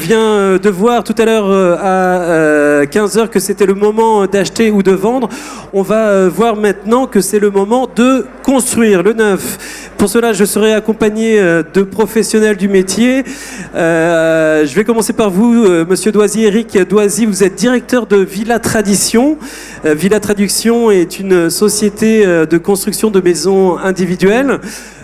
vient de voir tout à l'heure à 15h que c'était le moment d'acheter ou de vendre. On va voir maintenant que c'est le moment de construire le neuf. Pour cela, je serai accompagné de professionnels du métier. Je vais commencer par vous, Monsieur Doisy. Éric Doisy, vous êtes directeur de Villa Tradition. Villa Tradition est une société de construction de maisons individuelles.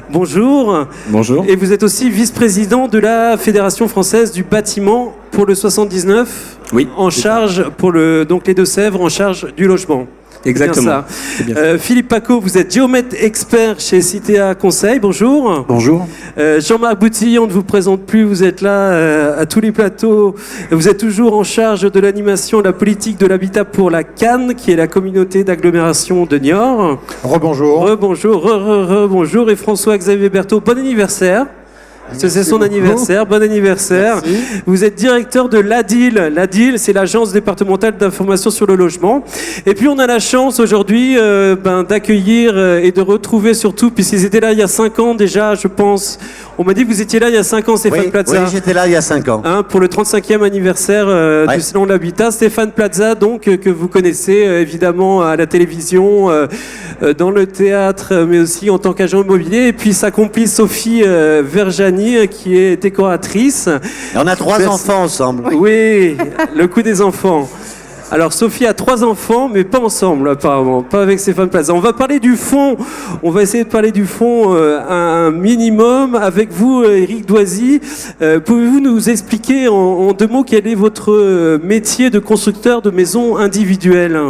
Bonjour. Bonjour. Et vous êtes aussi vice-président de la Fédération française du bâtiment pour le 79. Oui. En charge pour donc les Deux-Sèvres, en charge du logement. Exactement. C'est bien ça. Philippe Paco, vous êtes géomètre expert chez Citea Conseil. Bonjour. Bonjour. Jean-Marc Boutilly, on ne vous présente plus. Vous êtes là à tous les plateaux. Vous êtes toujours en charge de l'animation de la politique de l'habitat pour la CAN, qui est la communauté d'agglomération de Niort. Rebonjour. Rebonjour. Rebonjour. Et François-Xavier Berthaud, bon anniversaire. C'est son anniversaire, bon anniversaire. Merci. Vous êtes directeur de l'ADIL. L'ADIL, c'est l'Agence départementale d'information sur le logement. Et puis on a la chance aujourd'hui d'accueillir et de retrouver surtout, puisqu'ils étaient là il y a 5 ans déjà, je pense. On m'a dit que vous étiez là il y a 5 ans, Stéphane Plaza. Oui, j'étais là il y a 5 ans. Pour le 35e anniversaire du Salon de l'Habitat. Stéphane Plaza, donc, que vous connaissez évidemment à la télévision, dans le théâtre, mais aussi en tant qu'agent immobilier. Et puis sa complice Sophie Verjani, qui est décoratrice. Et on a 3 enfants ensemble. Oui, le coup des enfants. Alors Sophie a 3 enfants, mais pas ensemble apparemment, pas avec Stéphane Plaza. On va parler du fond, on va essayer de parler du fond un minimum avec vous, Éric Doisy. Pouvez-vous nous expliquer en 2 mots quel est votre métier de constructeur de maisons individuelles ?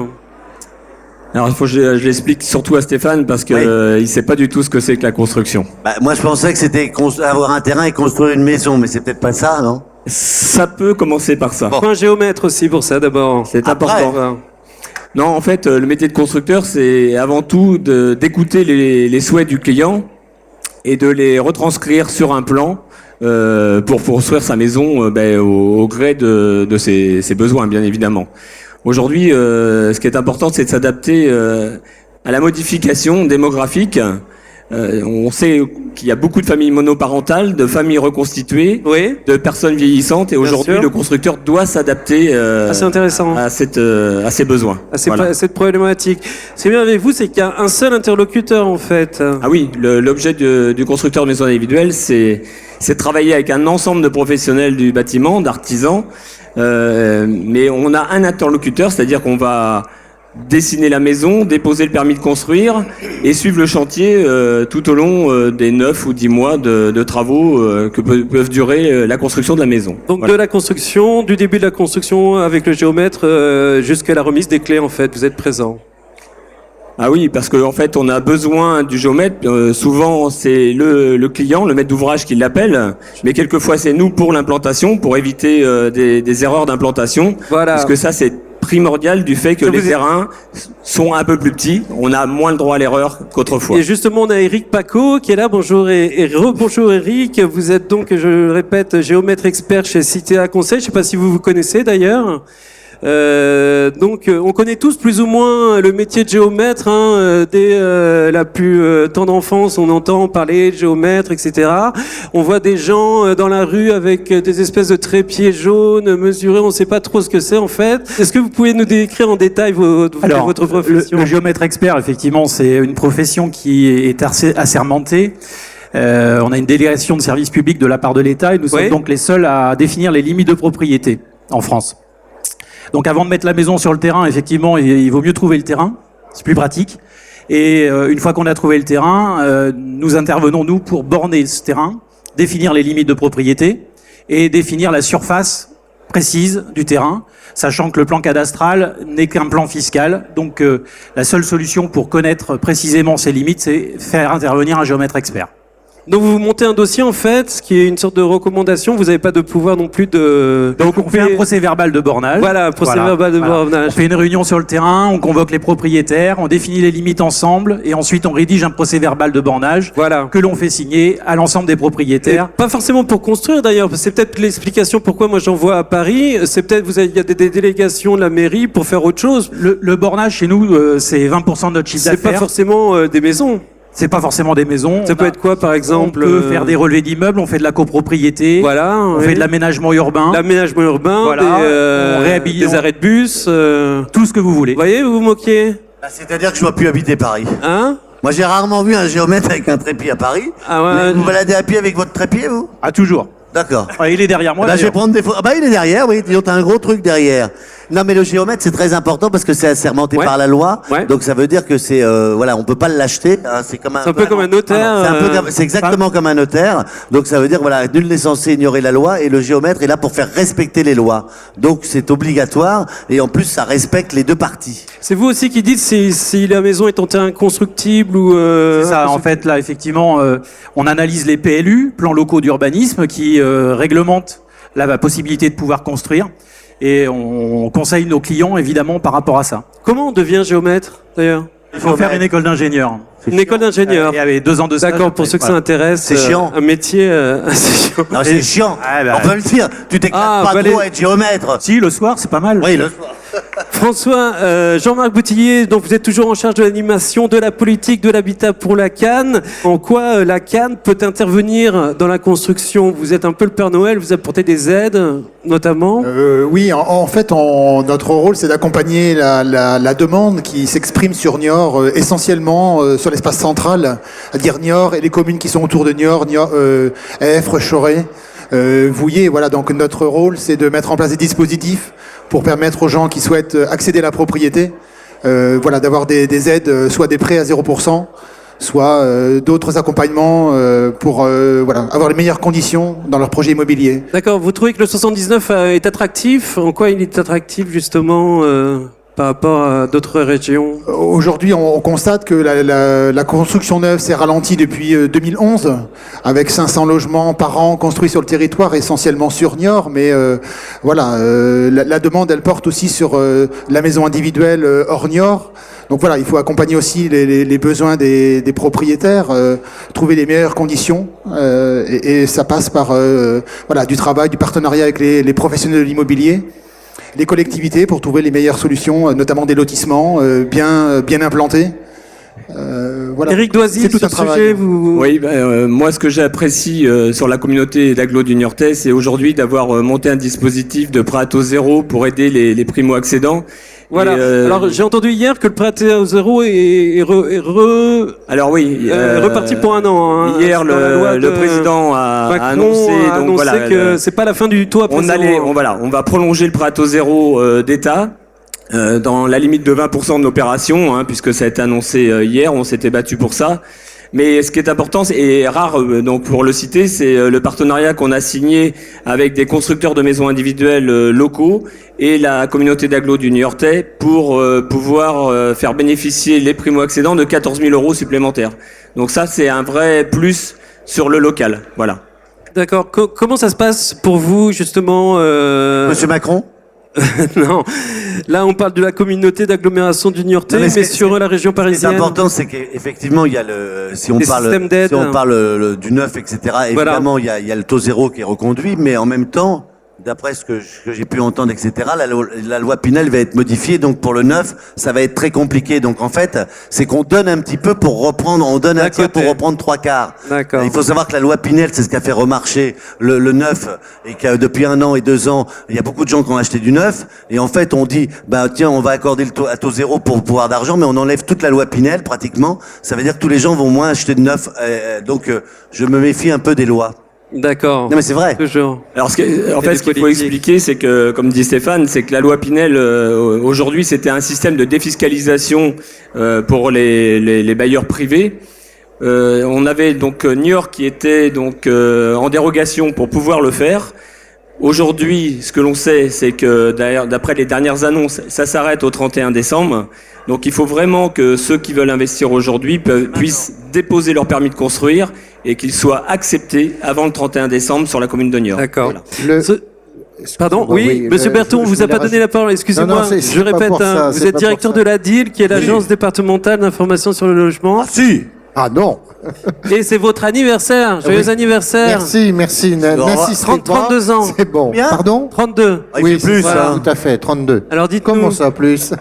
Alors il faut que je l'explique surtout à Stéphane parce que il sait pas du tout ce que c'est que la construction. Moi je pensais que c'était avoir un terrain et construire une maison, mais c'est peut-être pas ça, non ? Ça peut commencer par ça. Bon. Un géomètre aussi pour ça d'abord. C'est important. Non, en fait, le métier de constructeur, c'est avant tout d'écouter les souhaits du client et de les retranscrire sur un plan pour construire sa maison au gré de ses besoins, bien évidemment. Aujourd'hui, ce qui est important, c'est de s'adapter à la modification démographique. On sait qu'il y a beaucoup de familles monoparentales, de familles reconstituées, de personnes vieillissantes, et aujourd'hui, le constructeur doit s'adapter c'est intéressant. à ces besoins. À cette problématique. Ce qui est bien avec vous, c'est qu'il y a un seul interlocuteur, en fait. Ah oui, l'objet du constructeur de maisons individuelles, c'est de travailler avec un ensemble de professionnels du bâtiment, d'artisans, mais on a un interlocuteur, c'est-à-dire qu'on va dessiner la maison, déposer le permis de construire et suivre le chantier tout au long des 9 ou 10 mois de travaux que peuvent durer la construction de la maison. Donc de la construction, du début de la construction avec le géomètre jusqu'à la remise des clés, en fait, vous êtes présent. Ah oui, parce qu'en fait, on a besoin du géomètre. Souvent, c'est le client, le maître d'ouvrage qui l'appelle, mais quelquefois, c'est nous pour l'implantation, pour éviter des erreurs d'implantation. Voilà. Parce que ça, c'est primordial du fait que les terrains sont un peu plus petits. On a moins le droit à l'erreur qu'autrefois. Et justement, on a Éric Paco qui est là. Bonjour et rebonjour Éric. Vous êtes donc, je le répète, géomètre expert chez Citea Conseil. Je ne sais pas si vous vous connaissez d'ailleurs. Donc on connaît tous plus ou moins le métier de géomètre, dès la plus tendre enfance on entend parler de géomètre, etc. On voit des gens dans la rue avec des espèces de trépieds jaunes mesurés, on ne sait pas trop ce que c'est en fait. Est-ce que vous pouvez nous décrire en détail votre profession ? Le géomètre expert, effectivement, c'est une profession qui est assermentée. On a une délégation de service public de la part de l'État et nous sommes donc les seuls à définir les limites de propriété en France. Donc avant de mettre la maison sur le terrain, effectivement, il vaut mieux trouver le terrain, c'est plus pratique. Et une fois qu'on a trouvé le terrain, nous intervenons, nous, pour borner ce terrain, définir les limites de propriété et définir la surface précise du terrain, sachant que le plan cadastral n'est qu'un plan fiscal. Donc la seule solution pour connaître précisément ces limites, c'est faire intervenir un géomètre expert. Donc vous montez un dossier en fait, ce qui est une sorte de recommandation, vous n'avez pas de pouvoir non plus de... Donc on fait un procès verbal de bornage. Voilà, verbal de bornage. On fait une réunion sur le terrain, on convoque les propriétaires, on définit les limites ensemble et ensuite on rédige un procès verbal de bornage que l'on fait signer à l'ensemble des propriétaires. Et pas forcément pour construire d'ailleurs, c'est peut-être l'explication pourquoi moi j'en vois à Paris, c'est peut-être il y a des délégations de la mairie pour faire autre chose. Le bornage chez nous, c'est 20% de notre chiffre d'affaires. C'est pas forcément des maisons. C'est pas forcément des maisons. Ça peut être quoi, par exemple? On peut faire des relevés d'immeubles, on fait de la copropriété. Voilà. On fait de l'aménagement urbain. L'aménagement urbain, Voilà, on réhabilite- des arrêts de bus. Tout ce que vous voulez. Vous voyez, vous vous moquez? Bah, c'est-à-dire que je ne dois plus habiter Paris. Hein? Moi, j'ai rarement vu un géomètre avec un trépied à Paris. Ah ouais. Mais vous baladez à pied avec votre trépied, vous? Ah, toujours. D'accord. Ouais, il est derrière moi. Bah, je vais d'ailleurs. prendre des photos. Ah bah, il est derrière, oui. Disons, t'as un gros truc derrière. Non, mais le géomètre, c'est très important parce que c'est assermenté Ouais. par la loi. Ouais. Donc, ça veut dire que c'est, voilà, on peut pas l'acheter. Hein, c'est comme C'est un peu comme un notaire. C'est un peu c'est exactement comme un notaire. Donc, ça veut dire, voilà, nul n'est censé ignorer la loi et le géomètre est là pour faire respecter les lois. Donc, c'est obligatoire et en plus, ça respecte les deux parties. C'est vous aussi qui dites si la maison est en terrain constructible ou... C'est ça, en fait, là, effectivement, on analyse les PLU, plans locaux d'urbanisme, qui réglementent la possibilité de pouvoir construire. Et on conseille nos clients, évidemment, par rapport à ça. Comment on devient géomètre, d'ailleurs? Il faut faire une école d'ingénieur. Une école d'ingénieur. Et avec 2 ans de stage. D'accord, pour ceux que ça Voilà. intéresse. C'est chiant. Un métier... c'est chiant. Non, c'est chiant. Ah, bah, on peut le dire. Tu t'éclates Ah, pas bah, trop les- à être géomètre. Si, le soir, c'est pas mal. Oui, le soir. François, Jean-Marc Boutillier, donc vous êtes toujours en charge de l'animation de la politique de l'habitat pour la Cannes. En quoi la Cannes peut intervenir dans la construction? Vous êtes un peu le Père Noël, vous apportez des aides, notamment. Oui, en fait, notre rôle, c'est d'accompagner la demande qui s'exprime sur Niort, essentiellement sur l'espace central, c'est-à-dire Niort et les communes qui sont autour de Niort, Effre, Choré, Vouillé. Voilà, donc notre rôle, c'est de mettre en place des dispositifs pour permettre aux gens qui souhaitent accéder à la propriété, voilà, d'avoir des aides, soit des prêts à 0%, soit d'autres accompagnements pour voilà, avoir les meilleures conditions dans leur projet immobilier. D'accord, vous trouvez que le 79 est attractif? En quoi il est attractif, justement, par rapport à d'autres régions? Aujourd'hui, on constate que la construction neuve s'est ralentie depuis 2011, avec 500 logements par an construits sur le territoire, essentiellement sur Niort. Mais voilà, la demande, elle porte aussi sur la maison individuelle hors Niort. Donc voilà, il faut accompagner aussi les besoins des propriétaires, trouver les meilleures conditions, et ça passe par voilà, du travail, du partenariat avec les professionnels de l'immobilier, les collectivités pour trouver les meilleures solutions, notamment des lotissements bien implantés. Voilà. Éric Doisy, C'est tout sur un ce travail. sujet, vous... Oui, moi ce que j'apprécie sur la communauté d'agglo du Niortais, c'est aujourd'hui d'avoir monté un dispositif de prêt à taux zéro pour aider les primo-accédants. Voilà. Et, Alors, j'ai entendu hier que le prêt à zéro est alors oui, reparti pour un an. Hein, hier, dans la loi le de président a Macron annoncé, a donc annoncé voilà, que c'est pas la fin du tout après zéro. on va prolonger le prêt à taux zéro d'État. Dans la limite de 20% de l'opération, hein, puisque ça a été annoncé hier, on s'était battu pour ça. Mais ce qui est important et rare, donc pour le citer, c'est le partenariat qu'on a signé avec des constructeurs de maisons individuelles locaux et la communauté d'agglo du Niortais pour pouvoir faire bénéficier les primo-accédants de 14 000 euros supplémentaires. Donc ça, c'est un vrai plus sur le local. Voilà. D'accord. Comment ça se passe pour vous, justement Monsieur Macron? Non. Là, on parle de la communauté d'agglomération du Niortais, Non, mais, mais sur la région Ce qui est parisienne. important, c'est qu'effectivement, il y a le, si on Les parle, systèmes d'aide. si on parle du neuf, etc. Voilà. Évidemment, il y a le taux zéro qui est reconduit, mais en même temps, d'après ce que j'ai pu entendre, etc., la loi Pinel va être modifiée, donc pour le neuf, ça va être très compliqué. Donc en fait, c'est qu'on donne un petit peu pour reprendre, on donne un tiers pour reprendre trois quarts. D'accord. Il faut savoir que la loi Pinel, c'est ce qui a fait remarcher le neuf, et que depuis 1 an et 2 ans, il y a beaucoup de gens qui ont acheté du neuf, et en fait, on dit, bah tiens, on va accorder le taux à taux zéro pour pouvoir d'argent, mais on enlève toute la loi Pinel pratiquement. Ça veut dire que tous les gens vont moins acheter de neuf. Donc je me méfie un peu des lois. D'accord. Non mais c'est vrai. Toujours. Alors, en fait, des ce qu'il faut politiques. expliquer, c'est que, comme dit Stéphane, c'est que la loi Pinel, aujourd'hui, c'était un système de défiscalisation pour les bailleurs privés. On avait donc Niort qui était donc en dérogation pour pouvoir le faire. Aujourd'hui, ce que l'on sait, c'est que d'après les dernières annonces, ça s'arrête au 31 décembre. Donc il faut vraiment que ceux qui veulent investir aujourd'hui puissent déposer leur permis de construire et qu'ils soient acceptés avant le 31 décembre sur la commune de Niort. D'accord. Voilà. Pardon, oui, Monsieur Berton, on vous a pas donné la parole, excusez-moi, Non, non, c'est je pas répète, pour ça, vous c'est êtes pas directeur pour de ça. l'ADIL, qui est l'agence départementale d'information sur le logement. Si. Ah non, Et c'est votre anniversaire. Joyeux anniversaire. Merci. N'insistez pas. 32 ans. C'est bon. Bien. Pardon 32. Oui, plus, voilà, hein. tout à fait, 32. Alors dites-nous. Comment ça, plus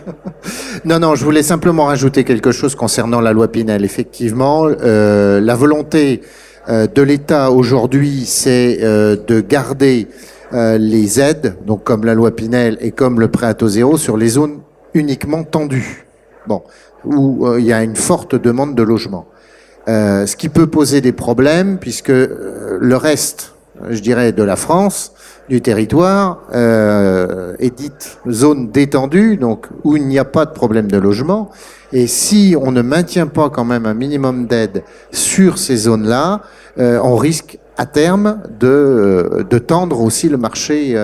Non, je voulais simplement rajouter quelque chose concernant la loi Pinel. Effectivement, la volonté de l'État aujourd'hui, c'est de garder les aides, donc comme la loi Pinel et comme le prêt à taux zéro, sur les zones uniquement tendues. Bon, où il y a une forte demande de logement. Ce qui peut poser des problèmes, puisque le reste, je dirais, de la France, du territoire, est dite zone détendue, donc où il n'y a pas de problème de logement. Et si on ne maintient pas quand même un minimum d'aide sur ces zones-là, on risque à terme de tendre aussi le marché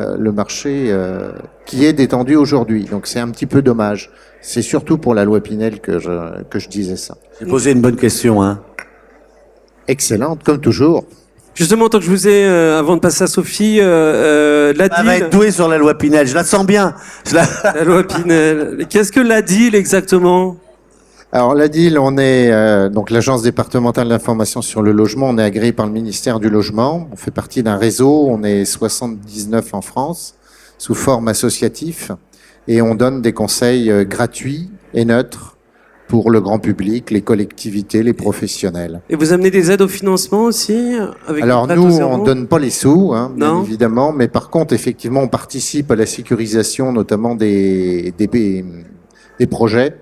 qui est détendu aujourd'hui. Donc c'est un petit peu dommage. C'est surtout pour la loi Pinel que je disais ça. J'ai posé une bonne question, hein. Excellente, comme toujours. Justement, tant que je vous ai, avant de passer à Sophie, la Elle va DIL, être douée sur la loi Pinel, je la sens bien. la loi Pinel. Qu'est-ce que la DIL exactement? Alors la DIL, on est donc l'agence départementale d'information sur le logement, on est agréé par le ministère du Logement, on fait partie d'un réseau, on est 79 en France, sous forme associative, et on donne des conseils gratuits et neutres pour le grand public, les collectivités, les professionnels. Et vous amenez des aides au financement aussi avec Alors le prêt à taux nous, zéro on donne pas les sous, hein, bien Non. évidemment, mais par contre, effectivement, on participe à la sécurisation, notamment des projets,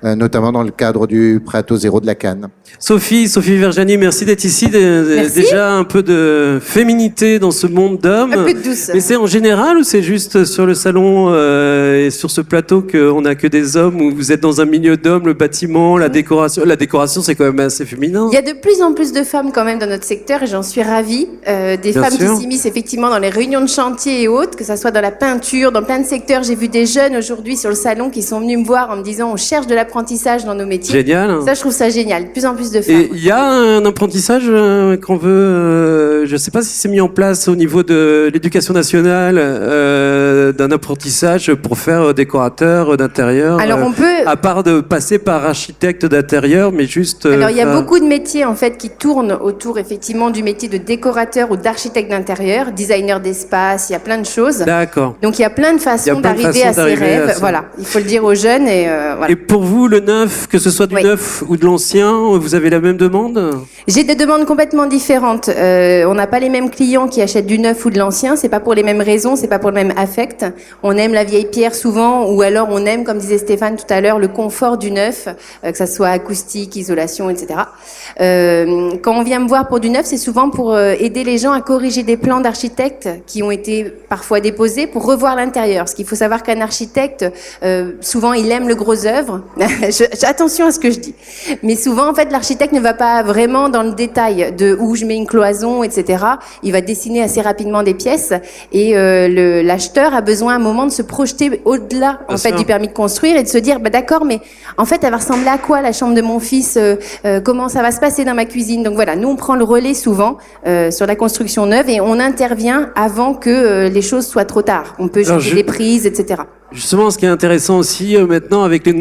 notamment dans le cadre du prêt à taux zéro de la Cannes. Sophie Verjani, merci d'être ici. Merci. Déjà un peu de féminité dans ce monde d'hommes. Un peu de douce. Mais c'est en général ou c'est juste sur le salon et sur ce plateau qu'on n'a que des hommes, ou vous êtes dans un milieu d'hommes, le bâtiment, la décoration? La décoration, c'est quand même assez féminin. Il y a de plus en plus de femmes quand même dans notre secteur et j'en suis ravie. Des Bien femmes sûr. qui s'immiscent effectivement dans les réunions de chantier et autres, que ça soit dans la peinture, dans plein de secteurs. J'ai vu des jeunes aujourd'hui sur le salon qui sont venus me voir en me disant on cherche de l'apprentissage dans nos métiers. Génial. Ça, je trouve ça génial. De plus en plus de femmes. Et il y a un apprentissage qu'on veut, je ne sais pas si c'est mis en place au niveau de l'éducation nationale, d'un apprentissage pour faire décorateur d'intérieur. Alors on peut. À part de passer par architecte d'intérieur, mais juste. Alors il y a faire- beaucoup de métiers en fait qui tournent autour effectivement du métier de décorateur ou d'architecte d'intérieur, designer d'espace. Il y a plein de choses. D'accord. Donc il y a plein de Il y a façons plein de d'arriver façons à ses d'arriver à rêves. ça. Voilà, il faut le dire aux jeunes et voilà. Et pour vous, le neuf, que ce soit du Oui. neuf ou de l'ancien, vous avez la même demande? J'ai des demandes complètement différentes. On n'a pas les mêmes clients qui achètent du neuf ou de l'ancien. C'est pas pour les mêmes raisons, c'est pas pour le même affect. On aime la vieille pierre souvent, ou alors on aime, comme disait Stéphane tout à l'heure, le confort du neuf, que ça soit acoustique, isolation, etc. Quand on vient me voir pour du neuf, c'est souvent pour aider les gens à corriger des plans d'architectes qui ont été parfois déposés pour revoir l'intérieur. Parce qu'il faut savoir qu'un architecte, souvent, il aime le gros œuvre. Attention à ce que je dis. Mais souvent, en fait, l'architecte ne va pas vraiment dans le détail de où je mets une cloison, etc. Il va dessiner assez rapidement des pièces et l'acheteur a besoin à un moment de se projeter au-delà en fait sûr. du permis de construire et de se dire bah d'accord, mais en fait elle va ressembler à quoi la chambre de mon fils, comment ça va se passer dans ma cuisine. Donc voilà, nous on prend le relais souvent sur la construction neuve et on intervient avant que les choses soient trop tard. On peut Alors, changer des prises, etc. Justement, ce qui est intéressant aussi maintenant avec la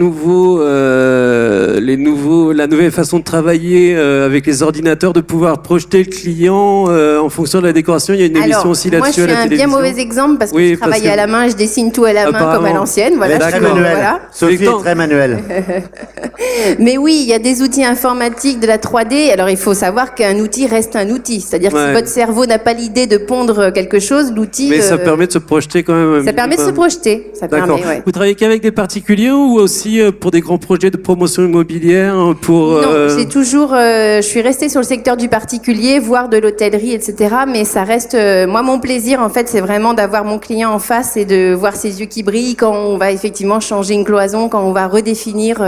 nouvelle façon de travailler avec les ordinateurs, de pouvoir projeter le client en fonction de la décoration. Il y a une émission Alors, aussi moi je là-dessus suis à la un télévision. bien mauvais exemple parce que Oui, je travaille parce que- à la main, je dessine tout à la main Apparemment. comme à l'ancienne. Elle Voilà, est je très suis- manuelle. voilà. Sophie Temps. est très manuelle. Mais oui, il y a des outils informatiques, de la 3D. Alors, il faut savoir qu'un outil reste un outil. C'est-à-dire que Ouais. si votre cerveau n'a pas l'idée de pondre quelque chose, l'outil... Mais ça permet de se projeter quand même. ça permet de se projeter. Ça D'accord. permet, ouais. Vous travaillez qu'avec des particuliers ou aussi pour des grands projets de promotion immobilière pour Non, j'ai toujours... je suis restée sur le secteur du particulier, voire de l'hôtellerie, etc. Mais ça reste... moi, mon plaisir, en fait, c'est vraiment d'avoir mon client en face et de voir ses yeux qui brillent quand on va effectivement changer une cloison, quand on va redéfinir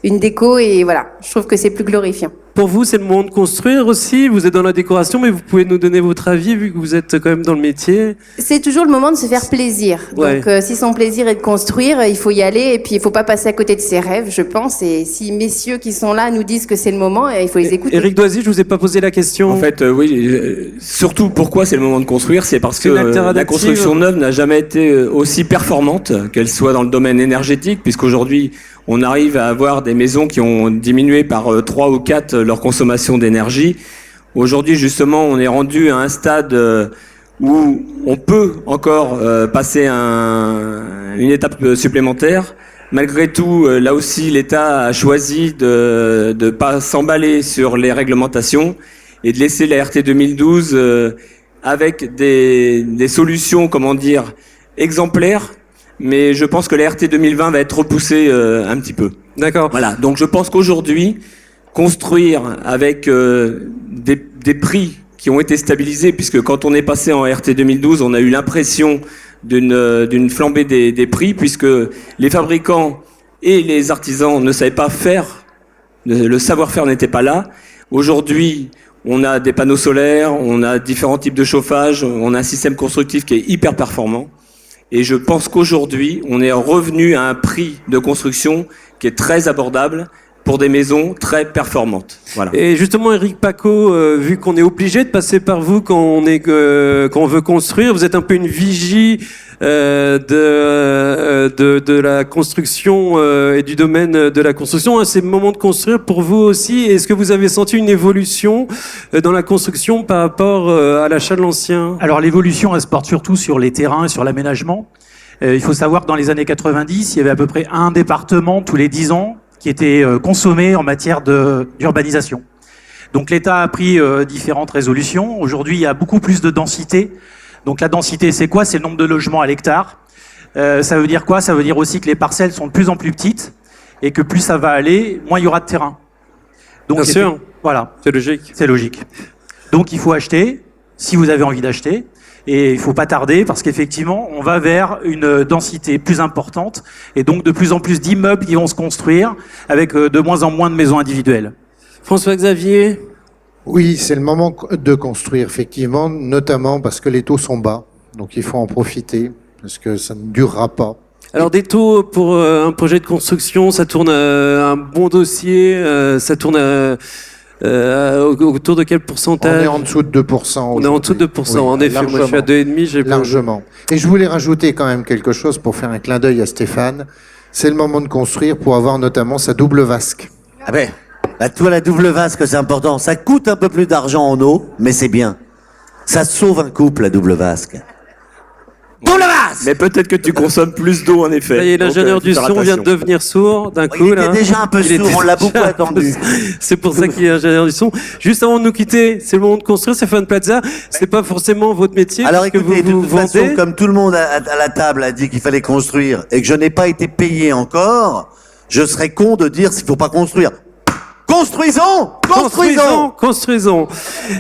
une déco. Et voilà, je trouve que c'est plus glorifiant. Pour vous, c'est le moment de construire aussi. Vous êtes dans la décoration, mais vous pouvez nous donner votre avis vu que vous êtes quand même dans le métier. C'est toujours le moment de se faire plaisir. Ouais. Donc, si son plaisir est de construire, il faut y aller et puis il faut pas passer à côté de ses rêves, je pense. Et si messieurs qui sont là nous disent que c'est le moment, il faut les écouter. Éric Doisy, je vous ai pas posé la question. En fait, oui, surtout pourquoi c'est le moment de construire, c'est parce que C'est une alternative. la construction neuve n'a jamais été aussi performante, qu'elle soit dans le domaine énergétique, puisqu'aujourd'hui, on arrive à avoir des maisons qui ont diminué par 3 ou 4 leur consommation d'énergie. Aujourd'hui, justement, on est rendu à un stade où on peut encore passer une étape supplémentaire. Malgré tout, là aussi, l'État a choisi de ne pas s'emballer sur les réglementations et de laisser la RT 2012 avec des solutions, comment dire, exemplaires. Mais je pense que la RT 2020 va être repoussée un petit peu. D'accord. Voilà. Donc je pense qu'aujourd'hui, construire avec des prix qui ont été stabilisés, puisque quand on est passé en RT 2012, on a eu l'impression d'une flambée des prix, puisque les fabricants et les artisans ne savaient pas faire, le savoir-faire n'était pas là. Aujourd'hui, on a des panneaux solaires, on a différents types de chauffage, on a un système constructif qui est hyper performant. Et je pense qu'aujourd'hui, on est revenu à un prix de construction qui est très abordable pour des maisons très performantes. Voilà. Et justement, Éric Pacaud, vu qu'on est obligé de passer par vous quand on veut construire, vous êtes un peu une vigie de la construction et du domaine de la construction. C'est le moment de construire pour vous aussi. Est-ce que vous avez senti une évolution dans la construction par rapport à l'achat de l'ancien? Alors l'évolution, elle se porte surtout sur les terrains et sur l'aménagement. Il faut savoir que dans les années 90, il y avait à peu près un département tous les 10 ans qui était consommé en matière d'urbanisation. Donc l'État a pris différentes résolutions. Aujourd'hui, il y a beaucoup plus de densité. Donc la densité, c'est quoi? C'est le nombre de logements à l'hectare. Ça veut dire quoi? Ça veut dire aussi que les parcelles sont de plus en plus petites et que plus ça va aller, moins il y aura de terrain. Donc, bien sûr. Voilà. C'est logique. C'est logique. Donc il faut acheter, si vous avez envie d'acheter. Et il faut pas tarder parce qu'effectivement, on va vers une densité plus importante et donc de plus en plus d'immeubles qui vont se construire avec de moins en moins de maisons individuelles. François-Xavier? Oui, c'est le moment de construire, effectivement, notamment parce que les taux sont bas. Donc il faut en profiter parce que ça ne durera pas. Alors des taux pour un projet de construction, ça tourne à un bon dossier, ça tourne autour de quel pourcentage? On est en dessous de 2%. On est en dessous de 2%, oui, en effet. Largement. Moi, je suis à 2,5%. Largement. Et je voulais rajouter quand même quelque chose pour faire un clin d'œil à Stéphane. C'est le moment de construire pour avoir notamment sa double vasque. Ah ben, bah, toi, la double vasque, c'est important. Ça coûte un peu plus d'argent en eau, mais c'est bien. Ça sauve un couple, la double vasque. Double vasque! Mais peut-être que tu consommes plus d'eau, en effet. Ça y est, l'ingénieur du son vient de devenir sourd d'un coup. Il était là. déjà un peu sourd, on l'a beaucoup attendu. C'est pour ça qu'il est ingénieur du son. Juste avant de nous quitter, c'est le moment de construire, Stéphane Plaza. C'est pas forcément votre métier. Alors que écoutez, vous de toute façon, vendez. comme tout le monde à la table a dit qu'il fallait construire et que je n'ai pas été payé encore, je serais con de dire s'il faut pas construire. Construisons! Construisons.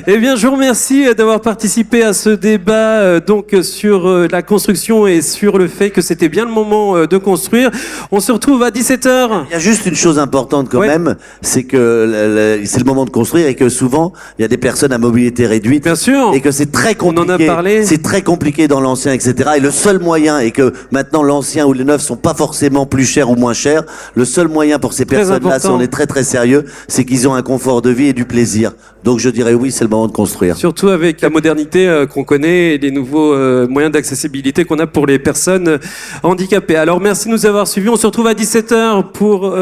Eh bien, je vous remercie d'avoir participé à ce débat donc sur la construction et sur le fait que c'était bien le moment de construire. On se retrouve à 17h. Il y a juste une chose importante quand même, c'est que c'est le moment de construire et que souvent il y a des personnes à mobilité réduite. Bien sûr. Et que c'est très compliqué. On en a parlé. C'est très compliqué dans l'ancien, etc. Et le seul moyen, et que maintenant l'ancien ou les neufs sont pas forcément plus chers ou moins chers, le seul moyen pour ces personnes-là, si on est très très sérieux, c'est qu'ils ont un confort de vie et du plaisir. Donc je dirais oui, c'est le moment de construire. Surtout avec la modernité qu'on connaît et les nouveaux moyens d'accessibilité qu'on a pour les personnes handicapées. Alors merci de nous avoir suivis. On se retrouve à 17h pour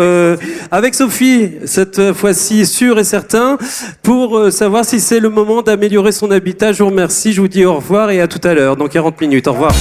avec Sophie, cette fois-ci sûr et certain, pour savoir si c'est le moment d'améliorer son habitat. Je vous remercie, je vous dis au revoir et à tout à l'heure, dans 40 minutes. Au revoir.